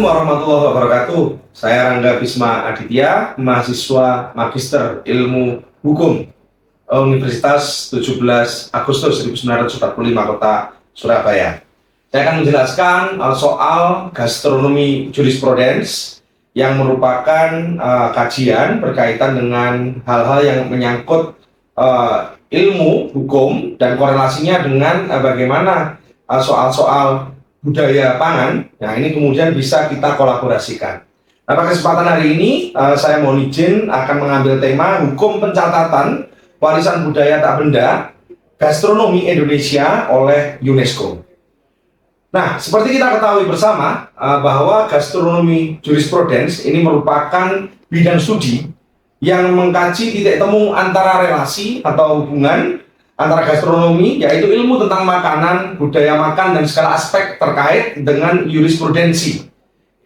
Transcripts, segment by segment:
Assalamualaikum warahmatullahi wabarakatuh. Saya Rangga Bisma Aditya, mahasiswa Magister Ilmu Hukum Universitas 17 Agustus 1945 Kota Surabaya. Saya akan menjelaskan soal gastronomi jurisprudence yang merupakan kajian berkaitan dengan hal-hal yang menyangkut ilmu hukum dan korelasinya dengan bagaimana soal-soal budaya pangan. Nah, ini kemudian bisa kita kolaborasikan. Nah, pada kesempatan hari ini saya mohon izin akan mengambil tema hukum pencatatan warisan budaya tak benda gastronomi Indonesia oleh UNESCO. Nah, seperti kita ketahui bersama bahwa gastronomi jurisprudence ini merupakan bidang studi yang mengkaji titik temu antara relasi atau hubungan antara gastronomi, yaitu ilmu tentang makanan, budaya makan, dan segala aspek terkait dengan jurisprudensi,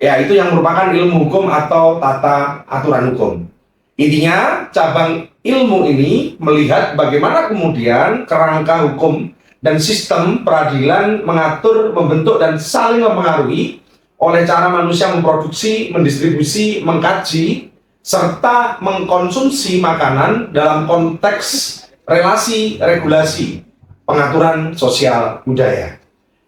yaitu yang merupakan ilmu hukum atau tata aturan hukum. Intinya, cabang ilmu ini melihat bagaimana kemudian kerangka hukum dan sistem peradilan mengatur, membentuk, dan saling mempengaruhi oleh cara manusia memproduksi, mendistribusi, mengkaji, serta mengkonsumsi makanan dalam konteks relasi, regulasi, pengaturan sosial budaya.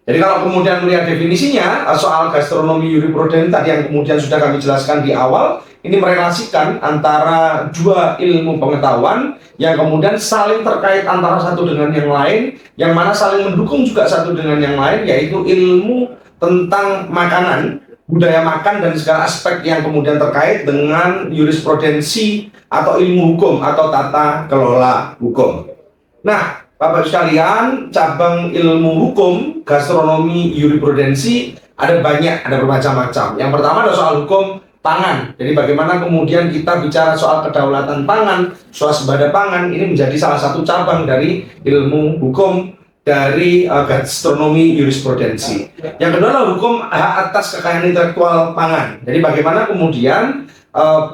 Jadi kalau kemudian melihat definisinya, soal gastronomi jurisprudence tadi yang kemudian sudah kami jelaskan di awal, ini merelasikan antara dua ilmu pengetahuan yang kemudian saling terkait antara satu dengan yang lain, yang mana saling mendukung juga satu dengan yang lain, yaitu ilmu tentang makanan, budaya makan, dan segala aspek yang kemudian terkait dengan jurisprudensi atau ilmu hukum atau tata kelola hukum. Nah, Bapak sekalian, cabang ilmu hukum gastronomi jurisprudensi ada banyak, ada bermacam-macam. Yang pertama adalah soal hukum pangan. Jadi bagaimana kemudian kita bicara soal kedaulatan pangan, swasembada pangan, ini menjadi salah satu cabang dari ilmu hukum dari gastronomi jurisprudensi. Yang kedua adalah hukum hak atas kekayaan intelektual pangan. Jadi bagaimana kemudian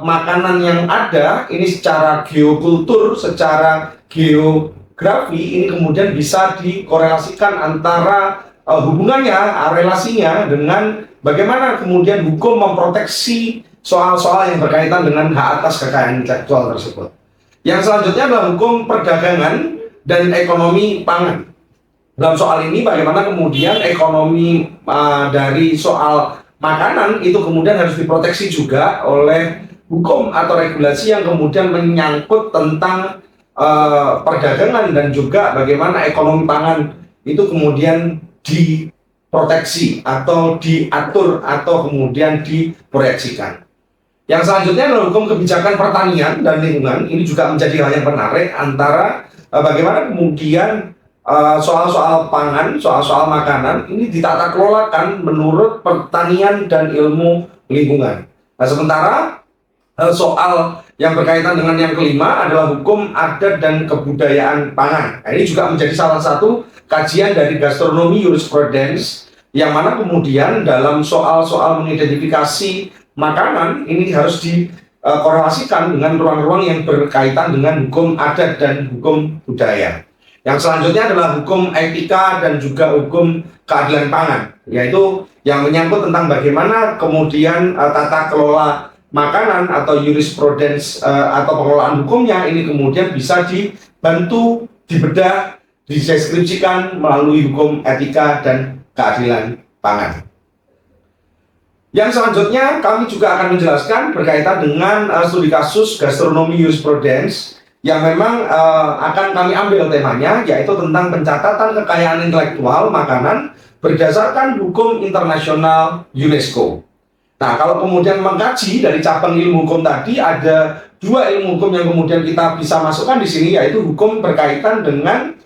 makanan yang ada ini secara geokultur, secara geografi ini kemudian bisa dikorelasikan antara hubungannya, relasinya dengan bagaimana kemudian hukum memproteksi soal-soal yang berkaitan dengan hak atas kekayaan intelektual tersebut. Yang selanjutnya adalah hukum perdagangan dan ekonomi pangan. Dalam soal ini bagaimana kemudian ekonomi dari soal makanan itu kemudian harus diproteksi juga oleh hukum atau regulasi yang kemudian menyangkut tentang perdagangan dan juga bagaimana ekonomi pangan itu kemudian diproteksi atau diatur atau kemudian diproyeksikan. Yang selanjutnya adalah hukum kebijakan pertanian dan lingkungan. Ini juga menjadi hal yang menarik antara bagaimana kemudian soal-soal pangan, soal-soal makanan ini ditata kelolakan menurut pertanian dan ilmu lingkungan. Nah, sementara soal yang berkaitan dengan yang kelima adalah hukum adat dan kebudayaan pangan. Nah, ini juga menjadi salah satu kajian dari gastronomi jurisprudence yang mana kemudian dalam soal-soal mengidentifikasi makanan ini harus dikorelasikan dengan ruang-ruang yang berkaitan dengan hukum adat dan hukum budaya. Yang selanjutnya adalah hukum etika dan juga hukum keadilan pangan, yaitu yang menyangkut tentang bagaimana kemudian tata kelola makanan atau jurisprudence atau pengelolaan hukumnya ini kemudian bisa dibantu, dibedah, dideskripsikan melalui hukum etika dan keadilan pangan. Yang selanjutnya kami juga akan menjelaskan berkaitan dengan studi kasus gastronomi jurisprudence yang memang akan kami ambil temanya, yaitu tentang pencatatan kekayaan intelektual makanan berdasarkan hukum internasional UNESCO. Nah, kalau kemudian mengkaji dari cabang ilmu hukum tadi, ada dua ilmu hukum yang kemudian kita bisa masukkan di sini, yaitu hukum berkaitan dengan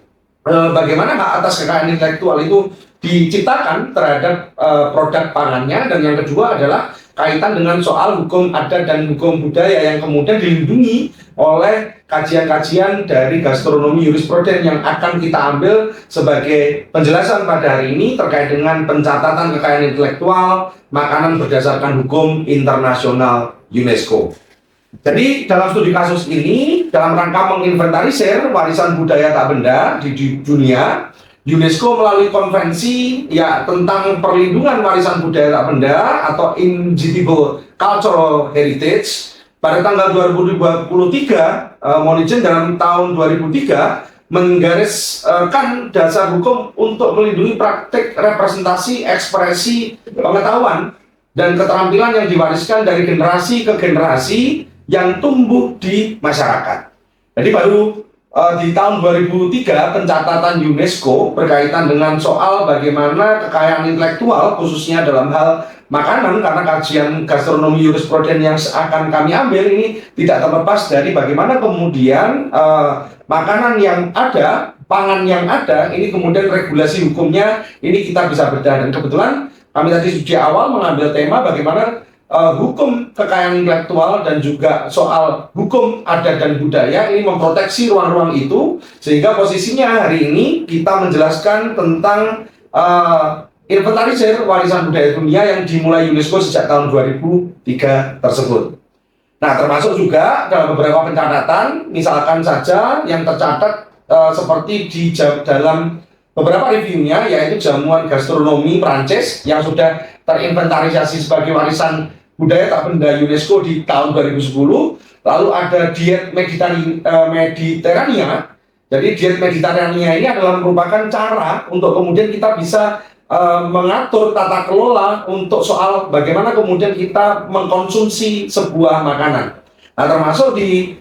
bagaimana hak atas kekayaan intelektual itu diciptakan terhadap produk pangannya, dan yang kedua adalah kaitan dengan soal hukum adat dan hukum budaya yang kemudian dilindungi oleh kajian-kajian dari gastronomi jurisprudence yang akan kita ambil sebagai penjelasan pada hari ini terkait dengan pencatatan kekayaan intelektual makanan berdasarkan hukum internasional UNESCO. Jadi dalam studi kasus ini dalam rangka menginventarisir warisan budaya tak benda di dunia, UNESCO melalui konvensi ya tentang perlindungan warisan budaya tak benda atau Intangible Cultural Heritage pada tanggal 2023, mohon izin dalam tahun 2003 menggariskan dasar hukum untuk melindungi praktik representasi, ekspresi, pengetahuan dan keterampilan yang diwariskan dari generasi ke generasi yang tumbuh di masyarakat. Jadi baru di tahun 2003 pencatatan UNESCO berkaitan dengan soal bagaimana kekayaan intelektual khususnya dalam hal makanan, karena kajian gastronomi jurisprudensi yang akan kami ambil ini tidak terlepas dari bagaimana kemudian makanan yang ada, pangan yang ada, ini kemudian regulasi hukumnya ini kita bisa bedah. Dan kebetulan kami tadi di awal mengambil tema bagaimana hukum kekayaan intelektual dan juga soal hukum adat dan budaya ini memproteksi ruang-ruang itu, sehingga posisinya hari ini kita menjelaskan tentang inventarisir warisan budaya dunia yang dimulai UNESCO sejak tahun 2003 tersebut. Nah, termasuk juga dalam beberapa pencatatan, misalkan saja yang tercatat seperti di dalam beberapa reviewnya, yaitu jamuan gastronomi Prancis yang sudah terinventarisasi sebagai warisan budaya tak benda UNESCO di tahun 2010. Lalu ada diet Mediterania. Jadi diet Mediterania ini adalah merupakan cara untuk kemudian kita bisa mengatur tata kelola untuk soal bagaimana kemudian kita mengkonsumsi sebuah makanan. Nah, termasuk di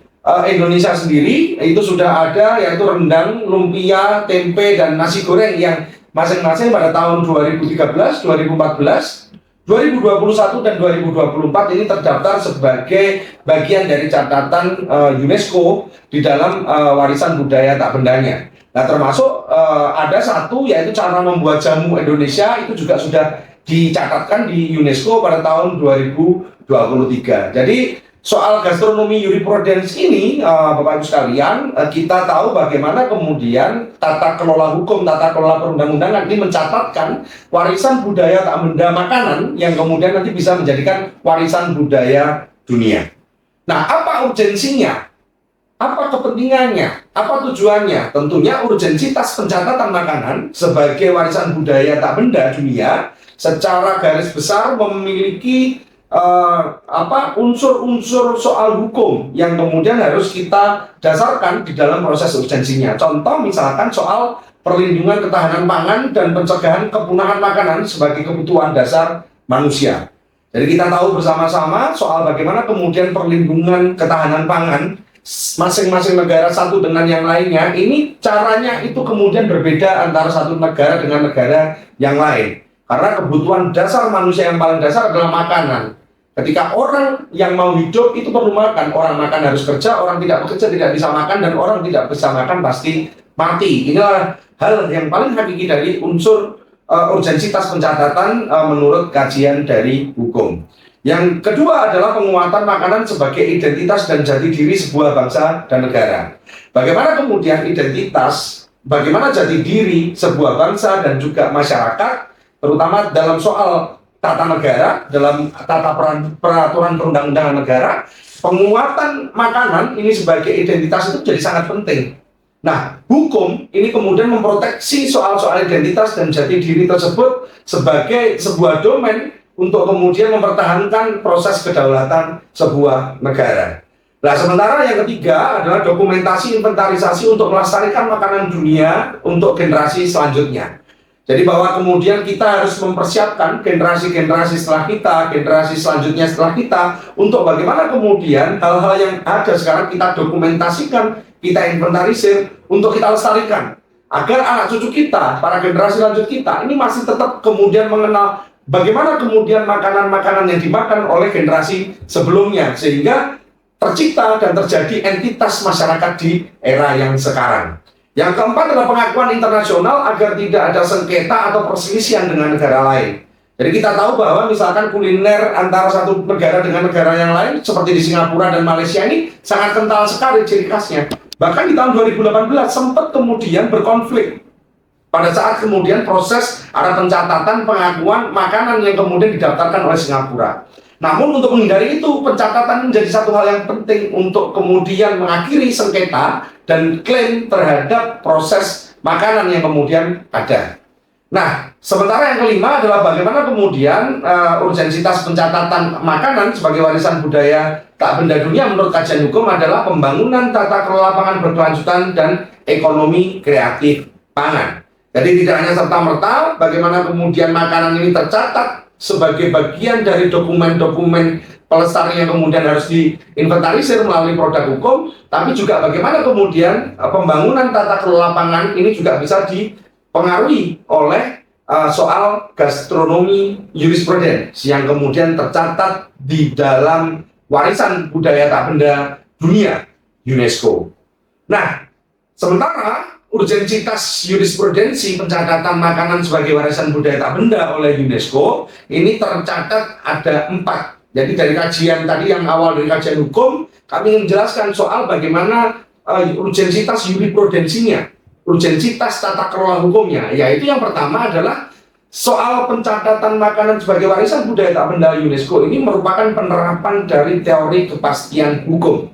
Indonesia sendiri itu sudah ada yaitu rendang, lumpia, tempe, dan nasi goreng yang masing-masing pada tahun 2013, 2014, 2021 dan 2024 ini terdaftar sebagai bagian dari catatan UNESCO di dalam warisan budaya tak bendanya. Nah, termasuk ada satu yaitu cara membuat jamu Indonesia itu juga sudah dicatatkan di UNESCO pada tahun 2023. Jadi soal gastronomi jurisprudensi ini, Bapak Ibu sekalian, kita tahu bagaimana kemudian tata kelola hukum, tata kelola perundang-undangan ini mencatatkan warisan budaya tak benda makanan yang kemudian nanti bisa menjadikan warisan budaya dunia. Nah, apa urgensinya? Apa kepentingannya? Apa tujuannya? Tentunya urgensitas pencatatan makanan sebagai warisan budaya tak benda dunia secara garis besar memiliki unsur-unsur soal hukum yang kemudian harus kita dasarkan di dalam proses urgensinya. Contoh misalkan soal perlindungan ketahanan pangan dan pencegahan kepunahan makanan sebagai kebutuhan dasar manusia. Jadi kita tahu bersama-sama soal bagaimana kemudian perlindungan ketahanan pangan masing-masing negara satu dengan yang lainnya, ini caranya itu kemudian berbeda antara satu negara dengan negara yang lain. Karena kebutuhan dasar manusia yang paling dasar adalah makanan. Ketika orang yang mau hidup itu perlu makan, orang makan harus kerja, orang tidak bekerja tidak bisa makan, dan orang tidak bisa makan pasti mati. Inilah hal yang paling hakiki dari unsur urgensitas pencatatan menurut kajian dari hukum. Yang kedua adalah penguatan makanan sebagai identitas dan jati diri sebuah bangsa dan negara. Bagaimana kemudian identitas, bagaimana jati diri sebuah bangsa dan juga masyarakat, terutama dalam soal tata negara, dalam tata peraturan perundang-undangan negara, penguatan makanan ini sebagai identitas itu jadi sangat penting. Nah, hukum ini kemudian memproteksi soal-soal identitas dan jati diri tersebut sebagai sebuah domain untuk kemudian mempertahankan proses kedaulatan sebuah negara. Nah, sementara yang ketiga adalah dokumentasi inventarisasi untuk melestarikan makanan dunia untuk generasi selanjutnya. Jadi bahwa kemudian kita harus mempersiapkan generasi-generasi setelah kita, generasi selanjutnya setelah kita, untuk bagaimana kemudian hal-hal yang ada sekarang kita dokumentasikan, kita inventarisir, untuk kita lestarikan. Agar anak cucu kita, para generasi lanjut kita, ini masih tetap kemudian mengenal bagaimana kemudian makanan-makanan yang dimakan oleh generasi sebelumnya, sehingga tercipta dan terjadi entitas masyarakat di era yang sekarang. Yang keempat adalah pengakuan internasional agar tidak ada sengketa atau perselisihan dengan negara lain. Jadi kita tahu bahwa misalkan kuliner antara satu negara dengan negara yang lain, seperti di Singapura dan Malaysia ini sangat kental sekali ciri khasnya. Bahkan di tahun 2018 sempat kemudian berkonflik pada saat kemudian proses ada pencatatan pengakuan makanan yang kemudian didaftarkan oleh Singapura. Namun untuk menghindari itu, pencatatan menjadi satu hal yang penting untuk kemudian mengakhiri sengketa dan klaim terhadap proses makanan yang kemudian ada. Nah, sementara yang kelima adalah bagaimana kemudian urgensitas pencatatan makanan sebagai warisan budaya tak benda dunia menurut kajian hukum adalah pembangunan tata kelola pangan berkelanjutan dan ekonomi kreatif pangan. Jadi tidak hanya serta-merta bagaimana kemudian makanan ini tercatat sebagai bagian dari dokumen-dokumen pelestarian yang kemudian harus diinventarisir melalui produk hukum, tapi juga bagaimana kemudian pembangunan tata kelola pangan ini juga bisa dipengaruhi oleh soal gastronomi jurisprudens yang kemudian tercatat di dalam warisan budaya tak benda dunia UNESCO. Nah, sementara urgensitas jurisprudensi pencatatan makanan sebagai warisan budaya tak benda oleh UNESCO ini tercatat ada 4. Jadi dari kajian tadi yang awal dari kajian hukum, kami ingin menjelaskan soal bagaimana urgensitas jurisprudensinya, urgensitas tata kelola hukumnya. Yaitu yang pertama adalah soal pencatatan makanan sebagai warisan budaya tak benda UNESCO ini merupakan penerapan dari teori kepastian hukum.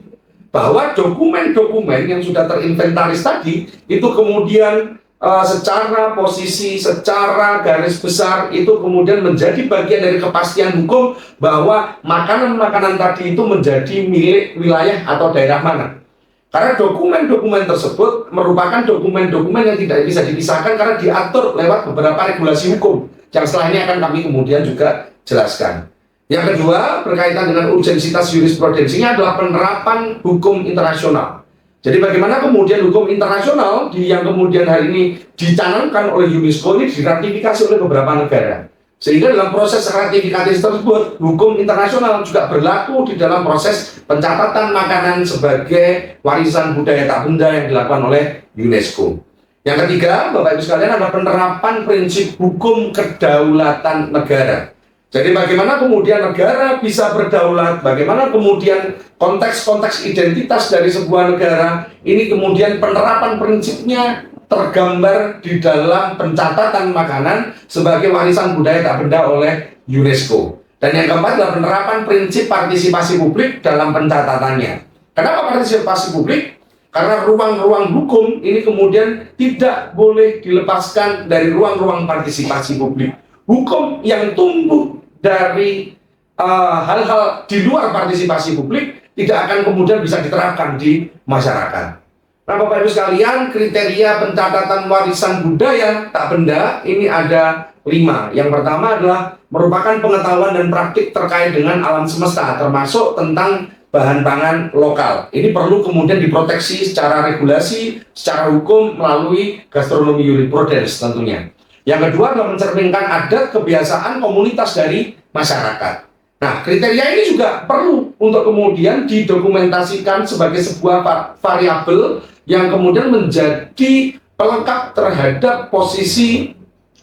Bahwa dokumen-dokumen yang sudah terinventaris tadi itu kemudian secara posisi, secara garis besar itu kemudian menjadi bagian dari kepastian hukum bahwa makanan-makanan tadi itu menjadi milik wilayah atau daerah mana. Karena dokumen-dokumen tersebut merupakan dokumen-dokumen yang tidak bisa dipisahkan karena diatur lewat beberapa regulasi hukum yang setelah ini akan kami kemudian juga jelaskan. Yang kedua, berkaitan dengan urgensitas jurisprudensinya adalah penerapan hukum internasional. Jadi bagaimana kemudian hukum internasional yang kemudian hari ini dicanangkan oleh UNESCO ini diratifikasi oleh beberapa negara. Sehingga dalam proses ratifikasi tersebut, hukum internasional juga berlaku di dalam proses pencatatan makanan sebagai warisan budaya tak benda yang dilakukan oleh UNESCO. Yang ketiga, Bapak Ibu sekalian, adalah penerapan prinsip hukum kedaulatan negara. Jadi bagaimana kemudian negara bisa berdaulat, bagaimana kemudian konteks-konteks identitas dari sebuah negara, ini kemudian penerapan prinsipnya tergambar di dalam pencatatan makanan sebagai warisan budaya tak benda oleh UNESCO. Dan yang keempat adalah penerapan prinsip partisipasi publik dalam pencatatannya. Kenapa partisipasi publik? Karena ruang-ruang hukum ini kemudian tidak boleh dilepaskan dari ruang-ruang partisipasi publik. Hukum yang tumbuh dari hal-hal di luar partisipasi publik tidak akan kemudian bisa diterapkan di masyarakat. Nah, Bapak Ibu sekalian, kriteria pencatatan warisan budaya tak benda ini ada 5. Yang pertama adalah merupakan pengetahuan dan praktik terkait dengan alam semesta, termasuk tentang bahan pangan lokal. Ini perlu kemudian diproteksi secara regulasi, secara hukum melalui gastronomi jurisprudens tentunya. Yang kedua adalah mencerminkan adat kebiasaan komunitas dari masyarakat. Nah, kriteria ini juga perlu untuk kemudian didokumentasikan sebagai sebuah variabel yang kemudian menjadi pelengkap terhadap posisi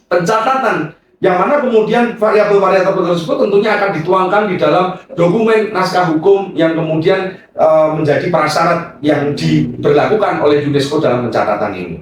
pencatatan, yang mana kemudian variabel-variabel tersebut tentunya akan dituangkan di dalam dokumen naskah hukum yang kemudian menjadi prasyarat yang diberlakukan oleh UNESCO dalam pencatatan ini.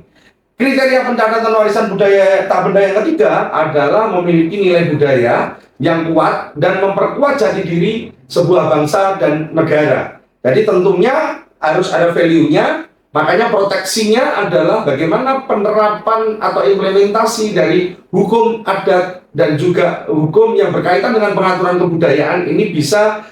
Kriteria pencatatan warisan budaya tak benda yang ketiga adalah memiliki nilai budaya yang kuat dan memperkuat jati diri sebuah bangsa dan negara. Jadi tentunya harus ada value-nya, makanya proteksinya adalah bagaimana penerapan atau implementasi dari hukum adat dan juga hukum yang berkaitan dengan pengaturan kebudayaan ini bisa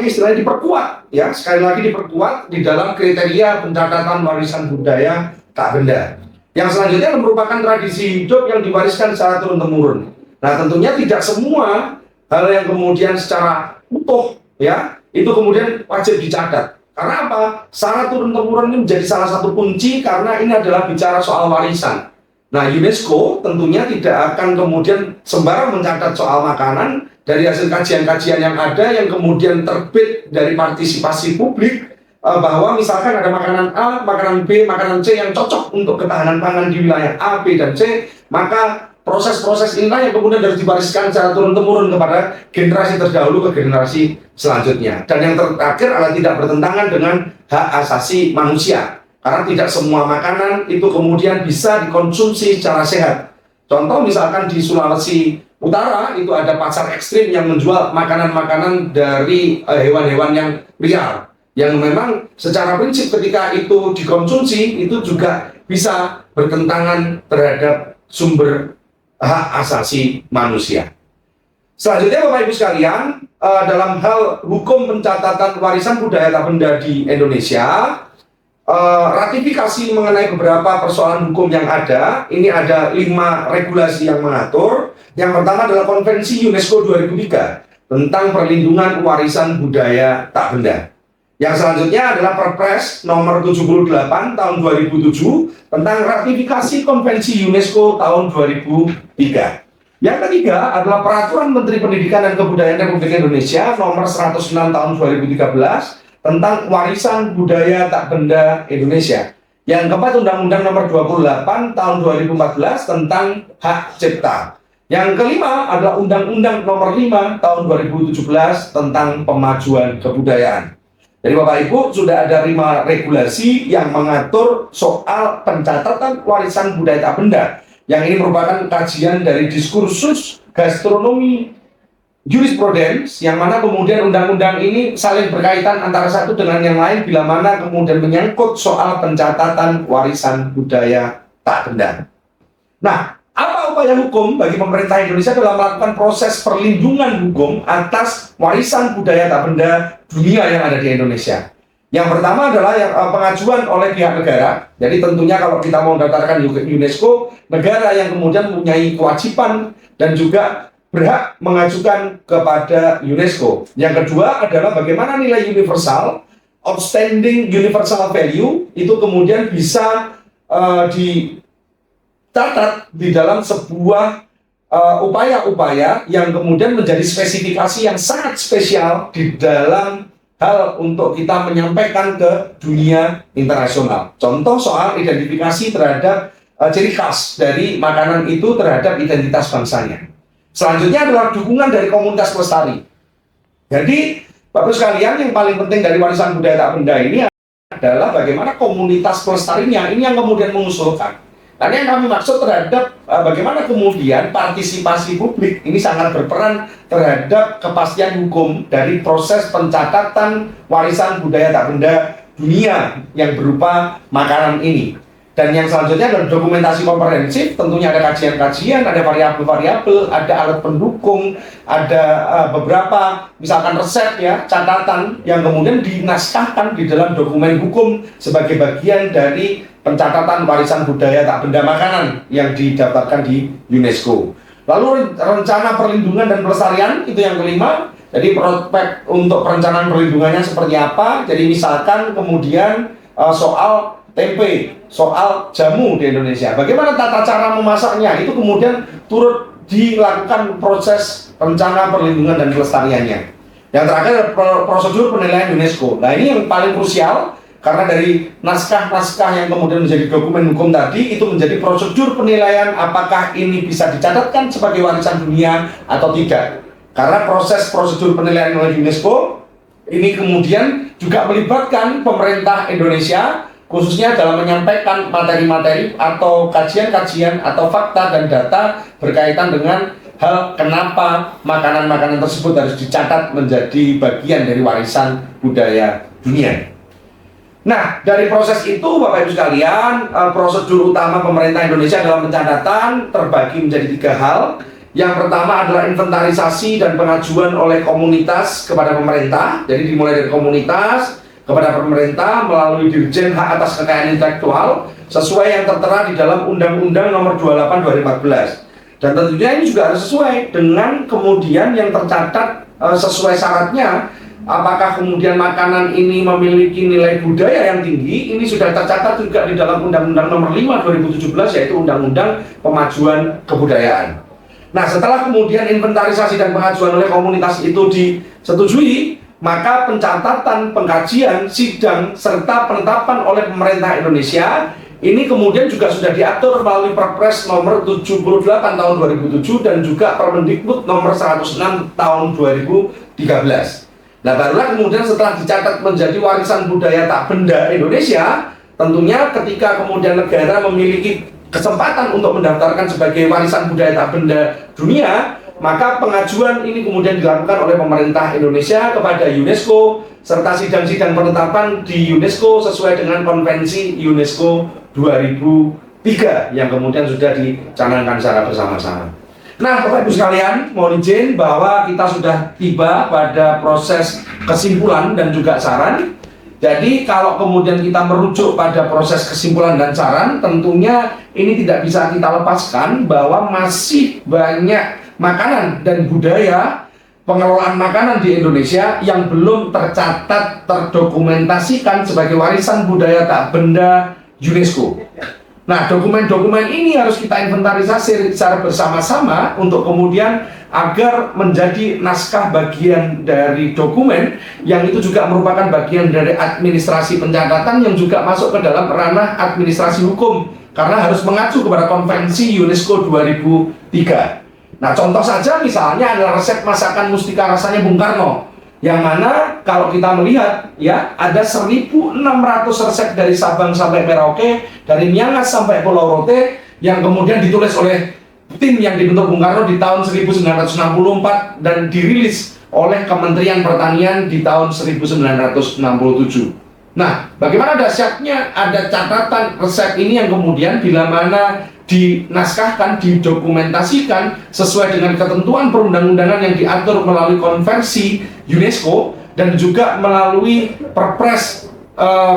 istilahnya diperkuat, ya, sekali lagi diperkuat di dalam kriteria pencatatan warisan budaya tak benda. Yang selanjutnya merupakan tradisi hidup yang diwariskan secara turun-temurun. Nah, tentunya tidak semua hal yang kemudian secara utuh, ya, itu kemudian wajib dicatat. Karena apa? Secara turun-temurun ini menjadi salah satu kunci karena ini adalah bicara soal warisan. Nah, UNESCO tentunya tidak akan kemudian sembarang mencatat soal makanan dari hasil kajian-kajian yang ada yang kemudian terbit dari partisipasi publik, bahwa misalkan ada makanan A, makanan B, makanan C yang cocok untuk ketahanan pangan di wilayah A, B, dan C, maka proses-proses inilah yang kemudian harus diwariskan secara turun-temurun kepada generasi terdahulu ke generasi selanjutnya. Dan yang terakhir adalah tidak bertentangan dengan hak asasi manusia, karena tidak semua makanan itu kemudian bisa dikonsumsi secara sehat. Contoh misalkan di Sulawesi Utara itu ada pasar ekstrim yang menjual makanan-makanan dari hewan-hewan yang liar, yang memang secara prinsip ketika itu dikonsumsi itu juga bisa bertentangan terhadap sumber hak asasi manusia. Selanjutnya Bapak Ibu sekalian, dalam hal hukum pencatatan warisan budaya tak benda di Indonesia, ratifikasi mengenai beberapa persoalan hukum yang ada, ini ada 5 regulasi yang mengatur. Yang pertama adalah Konvensi UNESCO 2003 tentang perlindungan warisan budaya tak benda. Yang selanjutnya adalah Perpres nomor 78 tahun 2007 tentang ratifikasi Konvensi UNESCO tahun 2003. Yang ketiga adalah Peraturan Menteri Pendidikan dan Kebudayaan Republik Indonesia nomor 106 tahun 2013 tentang warisan budaya tak benda Indonesia. Yang keempat Undang-Undang nomor 28 tahun 2014 tentang hak cipta. Yang kelima adalah Undang-Undang nomor 5 tahun 2017 tentang pemajuan kebudayaan. Jadi Bapak Ibu sudah ada 5 regulasi yang mengatur soal pencatatan warisan budaya tak benda. Yang ini merupakan kajian dari diskursus gastronomi jurisprudence, yang mana kemudian undang-undang ini saling berkaitan antara satu dengan yang lain bila mana kemudian menyangkut soal pencatatan warisan budaya tak benda. Nah, apa upaya hukum bagi pemerintah Indonesia dalam melakukan proses perlindungan hukum atas warisan budaya tak benda dunia yang ada di Indonesia? Yang pertama adalah pengajuan oleh pihak negara. Jadi tentunya kalau kita mau mendaftarkan UNESCO, negara yang kemudian mempunyai kewajiban dan juga berhak mengajukan kepada UNESCO. Yang kedua adalah bagaimana nilai universal, outstanding universal value, itu kemudian bisa dicatat di dalam sebuah upaya-upaya yang kemudian menjadi spesifikasi yang sangat spesial di dalam hal untuk kita menyampaikan ke dunia internasional. Contoh soal identifikasi terhadap ciri khas dari makanan itu terhadap identitas bangsanya. Selanjutnya adalah dukungan dari komunitas pelestari. Jadi, Bapak sekalian, yang paling penting dari warisan budaya tak benda ini adalah bagaimana komunitas pelestarinya ini yang kemudian mengusulkan. Nah, yang kami maksud terhadap bagaimana kemudian partisipasi publik ini sangat berperan terhadap kepastian hukum dari proses pencatatan warisan budaya tak benda dunia yang berupa makanan ini. Dan yang selanjutnya adalah dokumentasi komprehensif, tentunya ada kajian-kajian, ada variabel-variabel, ada alat pendukung, ada beberapa misalkan resep ya, catatan yang kemudian dinaskahkan di dalam dokumen hukum sebagai bagian dari pencatatan warisan budaya tak benda makanan yang didaftarkan di UNESCO. Lalu rencana perlindungan dan pelestarian itu yang kelima. Jadi prospek untuk perencanaan perlindungannya seperti apa? Jadi misalkan kemudian soal tempe, soal jamu di Indonesia. Bagaimana tata cara memasaknya? Itu kemudian turut dilakukan proses rencana perlindungan dan pelestariannya. Yang terakhir prosedur penilaian UNESCO. Nah, ini yang paling krusial karena dari naskah-naskah yang kemudian menjadi dokumen hukum tadi itu menjadi prosedur penilaian apakah ini bisa dicatatkan sebagai warisan dunia atau tidak. Karena proses prosedur penilaian oleh UNESCO ini kemudian juga melibatkan pemerintah Indonesia khususnya dalam menyampaikan materi-materi atau kajian-kajian atau fakta dan data berkaitan dengan hal kenapa makanan-makanan tersebut harus dicatat menjadi bagian dari warisan budaya dunia. Nah, dari proses itu Bapak Ibu sekalian, prosedur utama pemerintah Indonesia dalam pencatatan terbagi menjadi 3 hal. Yang pertama adalah inventarisasi dan pengajuan oleh komunitas kepada pemerintah. Jadi dimulai dari komunitas kepada pemerintah melalui Dirjen Hak Atas Kekayaan Intelektual sesuai yang tertera di dalam Undang-Undang Nomor 28 2014. Dan tentunya ini juga harus sesuai dengan kemudian yang tercatat sesuai syaratnya. Apakah kemudian makanan ini memiliki nilai budaya yang tinggi? Ini sudah tercatat juga di dalam Undang-Undang Nomor 5 2017 yaitu Undang-Undang Pemajuan Kebudayaan. Nah, setelah kemudian inventarisasi dan pengajuan oleh komunitas itu disetujui, maka pencatatan, pengkajian, sidang, serta penetapan oleh pemerintah Indonesia ini kemudian juga sudah diatur melalui Perpres nomor 78 tahun 2007 dan juga Permendikbud nomor 106 tahun 2013. Nah, barulah kemudian setelah dicatat menjadi warisan budaya tak benda Indonesia, tentunya ketika kemudian negara memiliki kesempatan untuk mendaftarkan sebagai warisan budaya tak benda dunia, maka pengajuan ini kemudian dilakukan oleh pemerintah Indonesia kepada UNESCO serta sidang-sidang penetapan di UNESCO sesuai dengan Konvensi UNESCO 2003 yang kemudian sudah dicanangkan secara bersama-sama. Nah, Bapak Ibu sekalian, mohon izin bahwa kita sudah tiba pada proses kesimpulan dan juga saran. Jadi kalau kemudian kita merujuk pada proses kesimpulan dan saran, tentunya ini tidak bisa kita lepaskan bahwa masih banyak makanan dan budaya pengelolaan makanan di Indonesia yang belum tercatat, terdokumentasikan sebagai warisan budaya tak benda UNESCO. Nah, dokumen-dokumen ini harus kita inventarisasi secara bersama-sama untuk kemudian agar menjadi naskah bagian dari dokumen yang itu juga merupakan bagian dari administrasi pencatatan yang juga masuk ke dalam ranah administrasi hukum karena harus mengacu kepada Konvensi UNESCO 2003. Nah, contoh saja misalnya adalah resep masakan mustika rasanya Bung Karno, yang mana kalau kita melihat ya ada 1.600 resep dari Sabang sampai Merauke, dari Miangas sampai Pulau Rote yang kemudian ditulis oleh tim yang dibentuk Bung Karno di tahun 1964 dan dirilis oleh Kementerian Pertanian di tahun 1967. Nah, bagaimana dahsyatnya ada catatan resep ini yang kemudian bila mana dinaskahkan, didokumentasikan sesuai dengan ketentuan perundang-undangan yang diatur melalui konvensi UNESCO dan juga melalui perpres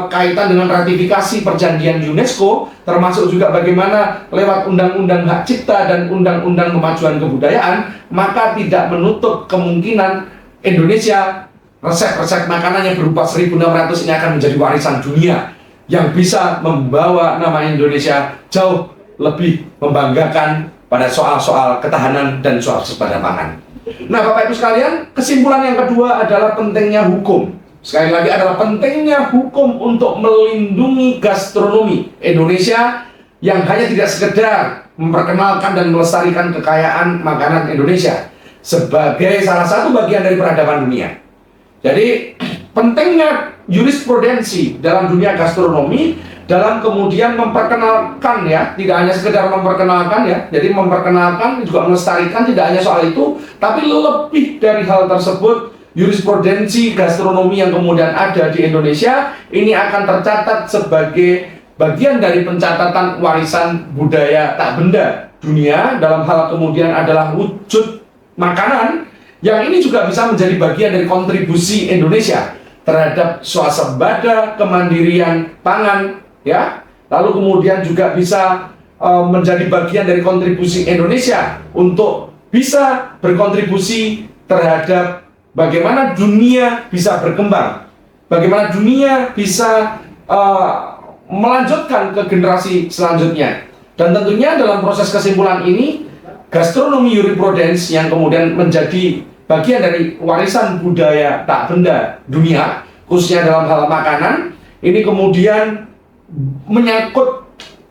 kaitan dengan ratifikasi perjanjian UNESCO, termasuk juga bagaimana lewat undang-undang hak cipta dan undang-undang kemajuan kebudayaan, maka tidak menutup kemungkinan Indonesia resep-resep makanan yang berupa 1.600 ini akan menjadi warisan dunia yang bisa membawa nama Indonesia jauh lebih membanggakan pada soal-soal ketahanan dan soal sepada pangan. Nah, Bapak Ibu sekalian, kesimpulan yang kedua adalah pentingnya hukum. Sekali lagi adalah pentingnya hukum untuk melindungi gastronomi Indonesia yang hanya tidak sekedar memperkenalkan dan melestarikan kekayaan makanan Indonesia sebagai salah satu bagian dari peradaban dunia. Jadi, pentingnya jurisprudensi dalam dunia gastronomi dalam kemudian memperkenalkan ya, tidak hanya sekedar memperkenalkan ya, jadi memperkenalkan juga melestarikan, tidak hanya soal itu, tapi lebih dari hal tersebut, jurisprudensi gastronomi yang kemudian ada di Indonesia ini akan tercatat sebagai bagian dari pencatatan warisan budaya tak benda dunia dalam hal kemudian adalah wujud makanan yang ini juga bisa menjadi bagian dari kontribusi Indonesia terhadap swasembada kemandirian pangan ya, lalu kemudian juga bisa menjadi bagian dari kontribusi Indonesia untuk bisa berkontribusi terhadap bagaimana dunia bisa berkembang, bagaimana dunia bisa melanjutkan ke generasi selanjutnya. Dan tentunya dalam proses kesimpulan ini, gastronomi jurisprudensi yang kemudian menjadi bagian dari warisan budaya tak benda dunia, khususnya dalam hal makanan, ini kemudian menyangkut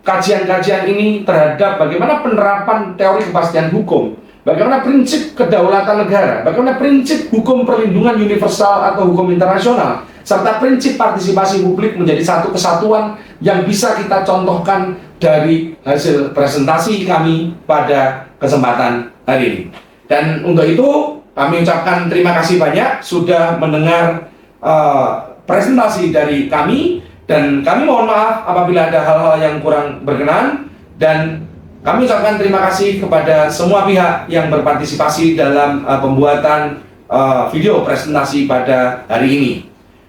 kajian-kajian ini terhadap bagaimana penerapan teori kepastian hukum, bagaimana prinsip kedaulatan negara, bagaimana prinsip hukum perlindungan universal atau hukum internasional, serta prinsip partisipasi publik menjadi satu kesatuan yang bisa kita contohkan dari hasil presentasi kami pada kesempatan hari ini. Dan untuk itu kami ucapkan terima kasih banyak sudah mendengar presentasi dari kami. Dan kami mohon maaf apabila ada hal-hal yang kurang berkenan, dan kami ucapkan terima kasih kepada semua pihak yang berpartisipasi dalam pembuatan video presentasi pada hari ini.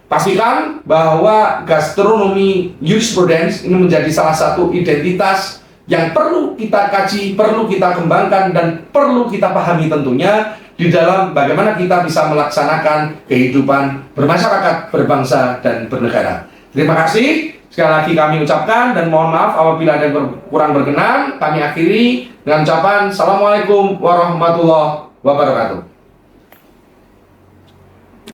Pastikan bahwa gastronomi jurisprudence ini menjadi salah satu identitas yang perlu kita kaji, perlu kita kembangkan, dan perlu kita pahami tentunya di dalam bagaimana kita bisa melaksanakan kehidupan bermasyarakat, berbangsa, dan bernegara. Terima kasih sekali lagi kami ucapkan, dan mohon maaf apabila ada yang kurang berkenan. Kami akhiri dengan ucapan Assalamualaikum warahmatullahi wabarakatuh.